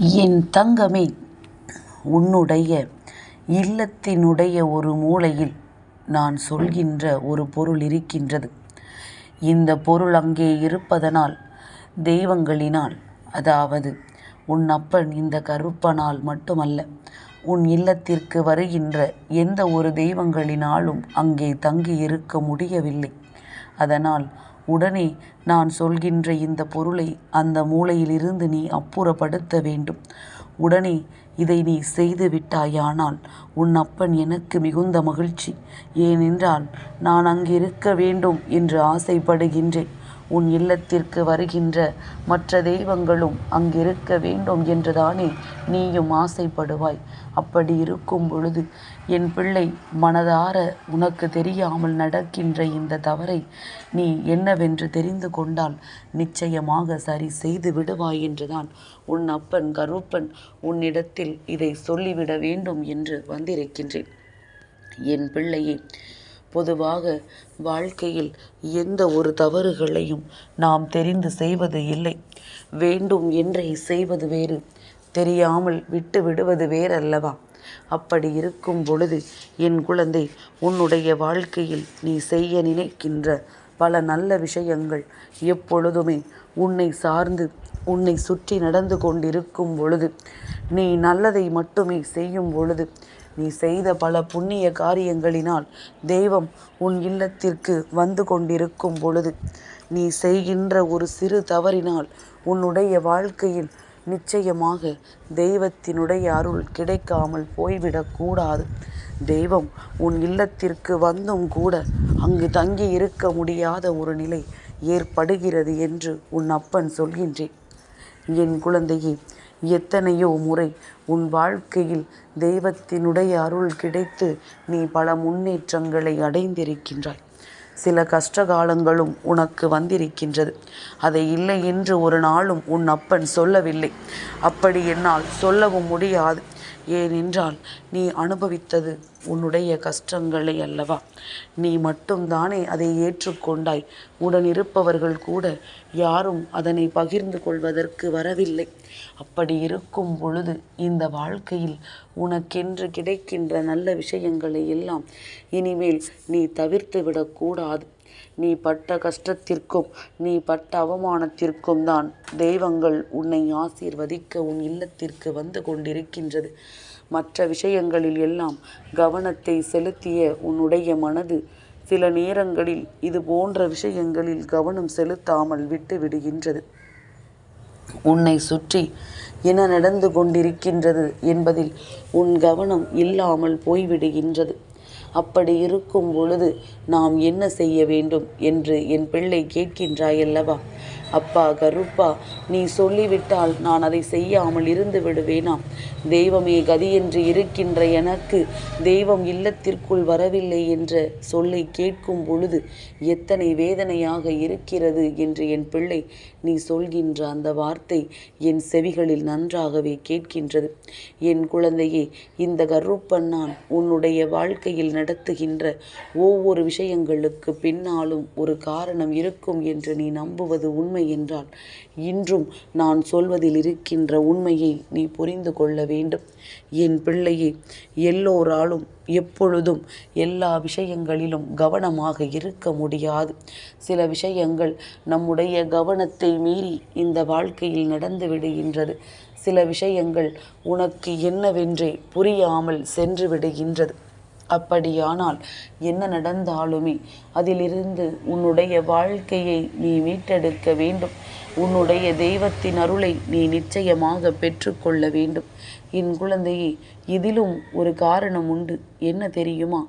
என் தங்கமே, உன்னுடைய இல்லத்தினுடைய ஒரு மூலையில் நான் சொல்கின்ற ஒரு பொருள் இருக்கின்றது. இந்த பொருள் அங்கே இருப்பதனால் தெய்வங்களினால், அதாவது உன் அப்பன் இந்த கருப்பனால் மட்டுமல்ல, உன் இல்லத்திற்கு வருகின்ற எந்த ஒரு தெய்வங்களினாலும் அங்கே தங்கி இருக்க முடியவில்லை. அதனால் உடனே நான் சொல்கின்ற இந்த பொருளை அந்த மூலையிலிருந்து நீ அப்புறப்படுத்த வேண்டும். உடனே இதை நீ செய்து விட்டாயானால் உன் அப்பன் எனக்கு மிகுந்த மகிழ்ச்சி. ஏனென்றால் நான் அங்கிருக்க வேண்டும் என்று ஆசைப்படுகின்றேன். உன் இல்லத்திற்கு வருகின்ற மற்ற தெய்வங்களும் அங்கிருக்க வேண்டும் என்றுதானே நீயும் ஆசைப்படுவாய். அப்படி இருக்கும் பொழுது என் பிள்ளை, மனதார உனக்கு தெரியாமல் நடக்கின்ற இந்த தவறை நீ என்னவென்று தெரிந்து கொண்டால் நிச்சயமாக சரி செய்து விடுவாய் என்றுதான் உன் அப்பன் கருப்பன் உன்னிடத்தில் இதை சொல்லிவிட வேண்டும் என்று வந்திருக்கின்றேன். என் பிள்ளையே, பொதுவாக வாழ்க்கையில் எந்த ஒரு தவறுகளையும் நாம் தெரிந்து செய்வது இல்லை. வேண்டும் என்றே செய்வது வேறு, தெரியாமல் விட்டு விடுவது வேறல்லவா? அப்படி இருக்கும் பொழுது என் குழந்தை, உன்னுடைய வாழ்க்கையில் நீ செய்ய நினைக்கின்ற பல நல்ல விஷயங்கள் எப்பொழுதுமே உன்னை சார்ந்து உன்னை சுற்றி நடந்து கொண்டிருக்கும் பொழுது, நீ நல்லதை மட்டுமே செய்யும் பொழுது, நீ செய்த பல புண்ணிய காரியங்களினால் தெய்வம் உன் இல்லத்திற்கு வந்து கொண்டிருக்கும் பொழுது, நீ செய்கின்ற ஒரு சிறு தவறினால் உன்னுடைய வாழ்க்கையில் நிச்சயமாக தெய்வத்தினுடைய அருள் கிடைக்காமல் போய்விடக்கூடாது. தெய்வம் உன் இல்லத்திற்கு வந்தும் கூட அங்கு தங்கி இருக்க முடியாத ஒரு நிலை ஏற்படுகிறது என்று உன் அப்பன் சொல்கின்றேன். என் குழந்தையே, எத்தனையோ முறை உன் வாழ்க்கையில் தெய்வத்தினுடைய அருள் கிடைத்து நீ பல முன்னேற்றங்களை அடைந்திருக்கின்றாய். சில கஷ்டகாலங்களும் உனக்கு வந்திருக்கின்றது. அதை இல்லை என்று ஒரு நாளும் உன் அப்பன் சொல்லவில்லை. அப்படி என்னால் சொல்லவும் முடியாது. ஏனென்றால் நீ அனுபவித்தது உன்னுடைய கஷ்டங்களை அல்லவா? நீ மட்டும்தானே அதை ஏற்றுக்கொண்டாய். உடனிருப்பவர்கள் கூட யாரும் அதனை பகிர்ந்து கொள்வதற்கு வரவில்லை. அப்படி இருக்கும் பொழுது இந்த வாழ்க்கையில் உனக்கென்று கிடைக்கின்ற நல்ல விஷயங்களை எல்லாம் இனிமேல் நீ தவிர்த்து விடக்கூடாது. நீ பட்ட கஷ்டத்திற்கும் நீ பட்ட அவமானத்திற்கும் தான் தெய்வங்கள் உன்னை ஆசீர்வதிக்க உன் இல்லத்திற்கு வந்து கொண்டிருக்கின்றது. மற்ற விஷயங்களில் எல்லாம் கவனத்தை செலுத்திய உன்னுடைய மனது சில நேரங்களில் இது போன்ற விஷயங்களில் கவனம் செலுத்தாமல் விட்டு விடுகின்றது. உன்னை சுற்றி என்ன நடந்து கொண்டிருக்கின்றது என்பதில் உன் கவனம் இல்லாமல் போய்விடுகின்றது. அப்படி இருக்கும் பொழுது நாம் என்ன செய்ய வேண்டும் என்று என் பிள்ளை கேட்கின்றாயல்லவா? அப்பா கருப்பா, நீ சொல்லிவிட்டால் நான் அதை செய்யாமல் இருந்து விடுவேனா? தெய்வமே கதி என்று இருக்கின்ற எனக்கு தெய்வம் இல்லத்திற்குள் வரவில்லை என்ற சொல்லை கேட்கும் பொழுது எத்தனை வேதனையாக இருக்கிறது என்று என் பிள்ளை நீ சொல்கின்ற அந்த வார்த்தை என் செவிகளில் நன்றாகவே கேட்கின்றது. என் குழந்தையே, இந்த கருப்பன் நான் உன்னுடைய வாழ்க்கையில் நடத்துகின்ற ஒவ்வொரு விஷயங்களுக்கு பின்னாலும் ஒரு காரணம் இருக்கும் என்று நீ நம்புவது உண்மை என்றால் இன்றும் நான் சொல்வதில் இருக்கின்ற உண்மையை நீ புரிந்து கொள்ள வேண்டும். என் பிள்ளையே, எல்லோராலும் எப்பொழுதும் எல்லா விஷயங்களிலும் கவனமாக இருக்க முடியாது. சில விஷயங்கள் நம்முடைய கவனத்தை மீறி இந்த வாழ்க்கையில் நடந்து விடுகின்றது. சில விஷயங்கள் உனக்கு என்னவென்றே புரியாமல் சென்று விடுகின்றது. அப்படியானால் என்ன நடந்தாலுமே அதிலிருந்து உன்னுடைய வாழ்க்கையை நீ மீட்டெடுக்க வேண்டும். உன்னுடைய தெய்வத்தின் அருளை நீ நிச்சயமாக பெற்றுக்கொள்ள வேண்டும். என் குழந்தையே, இதிலும் ஒரு காரணம் உண்டு. என்ன தெரியுமா?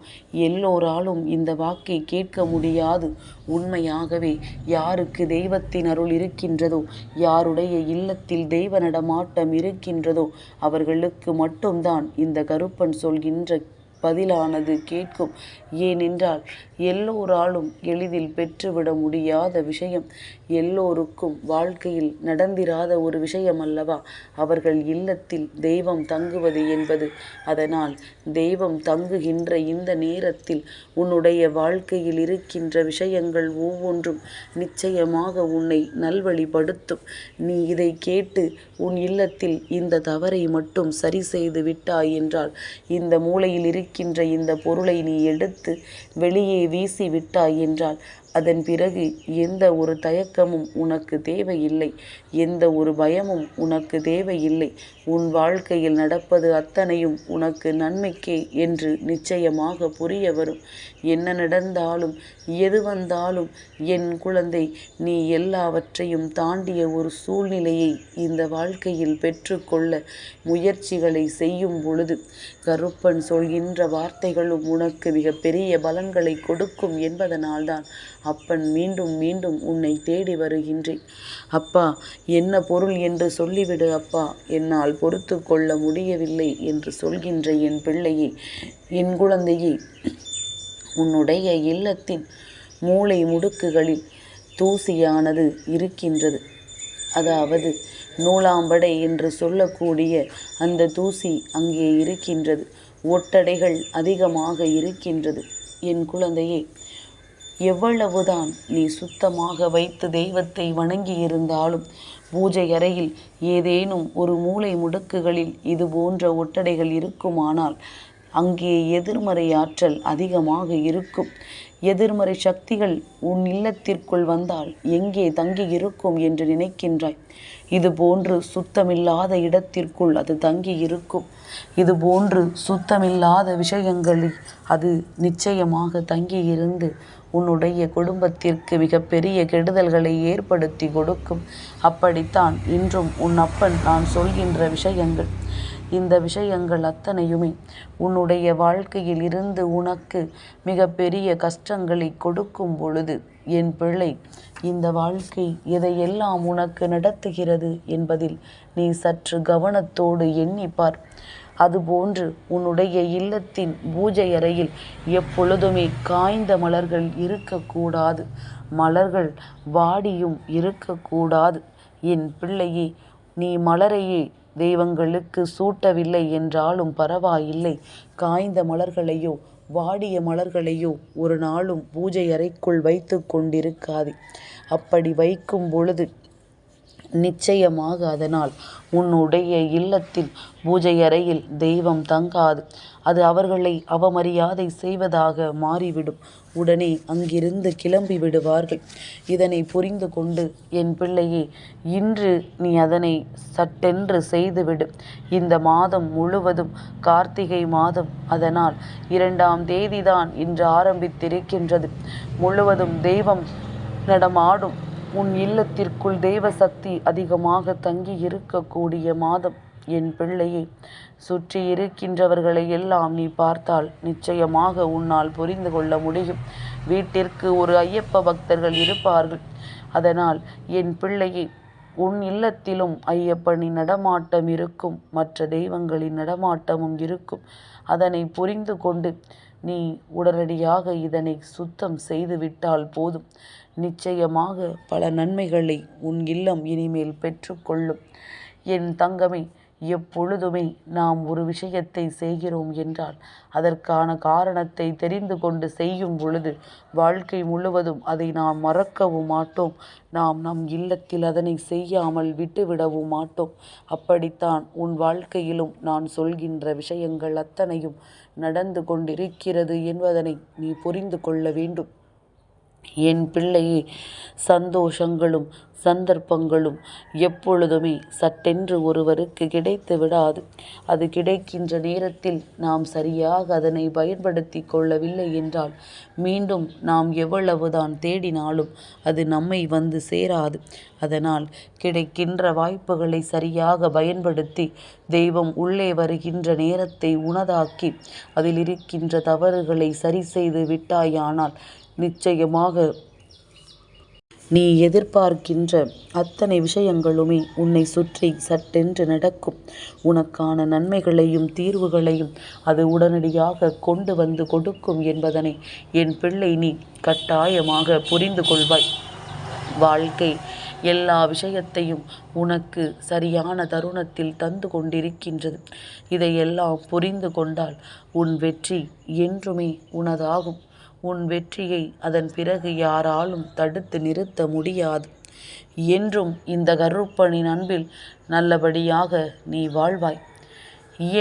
எல்லோராலும் இந்த வாக்கை கேட்க முடியாது. உண்மையாகவே யாருக்கு தெய்வத்தின் அருள் இருக்கின்றதோ, யாருடைய இல்லத்தில் தெய்வ நடமாட்டம் இருக்கின்றதோ அவர்களுக்கு மட்டும்தான் இந்த கருப்பன் சொல்கின்ற பதிலானது கேட்கும். ஏனென்றால் எல்லோராலும் எளிதில் பெற்றுவிட முடியாத விஷயம், எல்லோருக்கும் வாழ்க்கையில் நடந்திராத ஒரு விஷயம் அல்லவா அவர்கள் இல்லத்தில் தெய்வம் தங்குவது என்பது. அதனால் தெய்வம் தங்குகின்ற இந்த நேரத்தில் உன்னுடைய வாழ்க்கையில் இருக்கின்ற விஷயங்கள் ஒவ்வொன்றும் நிச்சயமாக உன்னை நல்வழிப்படுத்தும். நீ இதை கேட்டு உன் இல்லத்தில் இந்த தவறை மட்டும் சரி செய்து விட்டாய் என்றால், இந்த மூலையில் இருக்கின்ற இந்த பொருளை நீ எடுத்து வெளியே வீசி விட்டாய் என்றால், அதன் பிறகு எந்த ஒரு தயக்கமும் உனக்கு தேவையில்லை, எந்த ஒரு பயமும் உனக்கு தேவையில்லை. உன் வாழ்க்கையில் நடப்பது அத்தனையும் உனக்கு நன்மைக்கே என்று நிச்சயமாக புரிய வரும். என்ன நடந்தாலும் எது வந்தாலும் என் குழந்தை, நீ எல்லாவற்றையும் தாண்டிய ஒரு சூழ்நிலையை இந்த வாழ்க்கையில் பெற்றுக்கொள்ள முயற்சிகளை செய்யும் பொழுது கருப்பன் சொல்கின்ற வார்த்தைகளும் உனக்கு மிக பெரிய பலன்களை கொடுக்கும் என்பதனால்தான் அப்பன் மீண்டும் மீண்டும் உன்னை தேடி வருகின்றேன். அப்பா, என்ன பொருள் என்று சொல்லிவிடு அப்பா, என்னால் பொறுத்து கொள்ள முடியவில்லை என்று சொல்கின்ற என் பிள்ளையே, என் குழந்தையே, உன்னுடைய இல்லத்தின் மூலை முடுக்குகளில் தூசியானது இருக்கின்றது. அதாவது நூலாம்படை என்று சொல்லக்கூடிய அந்த தூசி அங்கே இருக்கின்றது. ஒட்டடைகள் அதிகமாக இருக்கின்றது. என் குழந்தையே, எவ்வளவுதான் நீ சுத்தமாக வைத்து தெய்வத்தை வணங்கி இருந்தாலும் பூஜை அறையில் ஏதேனும் ஒரு மூலை முடுக்குகளில் இது போன்ற ஒட்டடைகள் இருக்குமானால் அங்கே எதிர்மறை ஆற்றல் அதிகமாக இருக்கும். எதிர்மறை சக்திகள் உன் இல்லத்திற்குள் வந்தால் எங்கே தங்கி இருக்கும் என்று நினைக்கின்றாய்? இது போன்று சுத்தமில்லாத இடத்திற்குள் அது தங்கி இருக்கும். இது போன்று சுத்தமில்லாத விஷயங்களில் அது நிச்சயமாக தங்கியிருந்து உன்னுடைய குடும்பத்திற்கு மிகப்பெரிய கெடுதல்களை ஏற்படுத்தி கொடுக்கும். அப்படித்தான் இன்றும் உன் அப்பன் நான் சொல்கின்ற விஷயங்கள், இந்த விஷயங்கள் அத்தனையுமே உன்னுடைய வாழ்க்கையில் இருந்து உனக்கு மிகப்பெரிய கஷ்டங்களை கொடுக்கும் பொழுது, என் பிள்ளை, இந்த வாழ்க்கை எதையெல்லாம் உனக்கு நடத்துகிறது என்பதில் நீ சற்று கவனத்தோடு எண்ணிப்பார். அதுபோன்று உன்னுடைய இல்லத்தின் பூஜை அறையில் எப்பொழுதுமே காய்ந்த மலர்கள் இருக்கக்கூடாது, மலர்கள் வாடியும் இருக்கக்கூடாது. என் பிள்ளையே, நீ மலரையே தெய்வங்களுக்கு சூட்டவில்லை என்றாலும் பரவாயில்லை, காய்ந்த மலர்களையோ வாடிய மலர்களையோ ஒரு நாளும் பூஜை அறைக்குள் வைத்து கொண்டிருக்காது. அப்படி வைக்கும் பொழுது நிச்சயமாக அதனால் உன்னுடைய இல்லத்தில் பூஜை அறையில் தெய்வம் தங்காது. அது அவர்களை அவமரியாதை செய்வதாக மாறிவிடும். உடனே அங்கிருந்து கிளம்பி விடுவார்கள். இதனை புரிந்து கொண்டு என் பிள்ளையே, இன்று நீ அதனை சட்டென்று செய்துவிடு. இந்த மாதம் முழுவதும் கார்த்திகை மாதம், அதனால் 2ஆம் தேதிதான் இன்று ஆரம்பித்திருக்கின்றது. முழுவதும் தெய்வம் நடமாடும். உன் இல்லத்திற்குள் தெய்வ சக்தி அதிகமாக தங்கி இருக்கக்கூடிய மாதம். என் பிள்ளையே, சுற்றி இருக்கின்றவர்களை எல்லாம் நீ பார்த்தால் நிச்சயமாக உன்னால் புரிந்து கொள்ள முடியும். வீட்டிற்கு ஒரு ஐயப்ப பக்தர்கள் இருப்பார்கள். அதனால் என் பிள்ளையே, உன் இல்லத்திலும் ஐயப்பனின் நடமாட்டம் இருக்கும், மற்ற தெய்வங்களின் நடமாட்டமும் இருக்கும். அதனை புரிந்து கொண்டு நீ உடனடியாக இதனை சுத்தம் செய்து விட்டால் போதும். நிச்சயமாக பல நன்மைகளை உன் இல்லம் இனிமேல் பெற்றுக்கொள்ளும். என் தங்கமே, எப்பொழுதுமே நாம் ஒரு விஷயத்தை செய்கிறோம் என்றால் அதற்கான காரணத்தை தெரிந்து கொண்டு செய்யும் பொழுது வாழ்க்கை முழுவதும் அதை நாம் மறக்கவும் மாட்டோம். நாம் நம் இல்லத்தில் அதனை செய்யாமல் விட்டுவிடவும் மாட்டோம். அப்படித்தான் உன் வாழ்க்கையிலும் நான் சொல்கின்ற விஷயங்கள் அத்தனையும் நடந்து கொண்டிருக்கிறது என்பதனை நீ புரிந்து கொள்ள வேண்டும். என் பிள்ளையே, சந்தோஷங்களும் சந்தர்ப்பங்களும் எப்பொழுதுமே சட்டென்று ஒருவருக்கு கிடைத்து விடாது. அது கிடைக்கின்ற நேரத்தில் நாம் சரியாக அதனை பயன்படுத்தி கொள்ளவில்லை என்றால் மீண்டும் நாம் எவ்வளவுதான் தேடினாலும் அது நம்மை வந்து சேராது. அதனால் கிடைக்கின்ற வாய்ப்புகளை சரியாக பயன்படுத்தி தெய்வம் உள்ளே வருகின்ற நேரத்தை உனதாக்கி அதில் இருக்கின்ற தவறுகளை சரி செய்து விட்டாயானால் நிச்சயமாக நீ எதிர்பார்க்கின்ற அத்தனை விஷயங்களுமே உன்னை சுற்றி சட்டென்று நடக்கும். உனக்கான நன்மைகளையும் தீர்வுகளையும் அது உடனடியாக கொண்டு வந்து கொடுக்கும் என்பதனை என் பிள்ளை நீ கட்டாயமாக புரிந்து கொள்வாய். வாழ்க்கை எல்லா விஷயத்தையும் உனக்கு சரியான தருணத்தில் தந்து கொண்டிருக்கின்றது. இதையெல்லாம் புரிந்து கொண்டால் உன் வெற்றி என்றுமே உனதாகும். உன் வெற்றியை அதன் பிறகு யாராலும் தடுத்து நிறுத்த முடியாது. என்றும் இந்த கருப்பனின் அன்பில் நல்லபடியாக நீ வாழ்வாய்.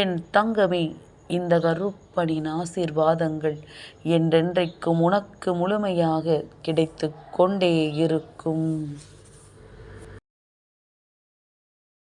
என் தங்கமே, இந்த கருப்பனின் ஆசீர்வாதங்கள் என்றென்றைக்கும் உனக்கு முழுமையாக கிடைத்து கொண்டே இருக்கும்.